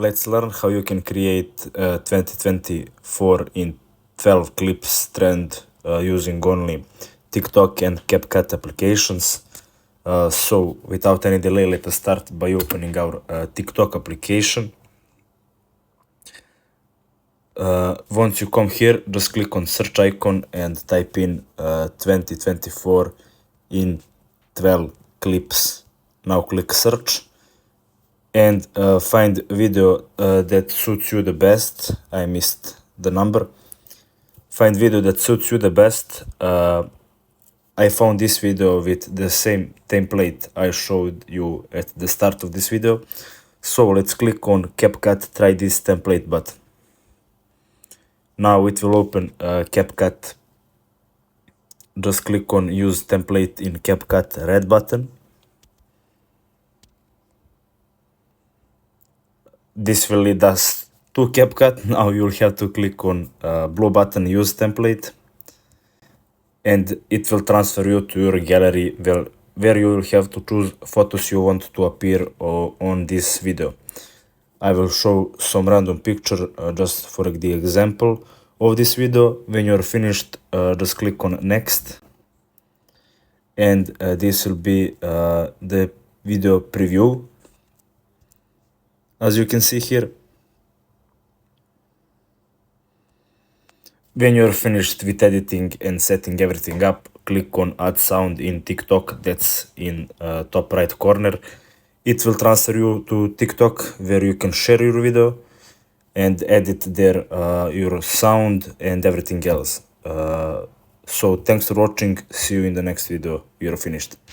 Let's learn how you can create 2024 in 12 clips trend using only TikTok and CapCut applications. So without any delay, let us start by opening our TikTok application. Once you come here, just click on search icon and type in 2024 in 12 clips. Now click search and find video that suits you the best. I missed the number. Find video that suits you the best. I found this video with the same template I showed you at the start of this video. So let's click on CapCut try this template button. Now it will open CapCut. Just click on use template in CapCut red button. This will lead us to CapCut. Now you'll have to click on blue button use template, and it will transfer you to your gallery where you will have to choose photos you want to appear on this video. I will show some random picture just for the example of this video. When you're finished, just click on next, and this will be the video preview, as you can see here. When you're finished with editing and setting everything up, click on add sound in TikTok. That's in top right corner. It will transfer you to TikTok where you can share your video and edit there your sound and everything else. So thanks for watching. See you in the next video. You're finished.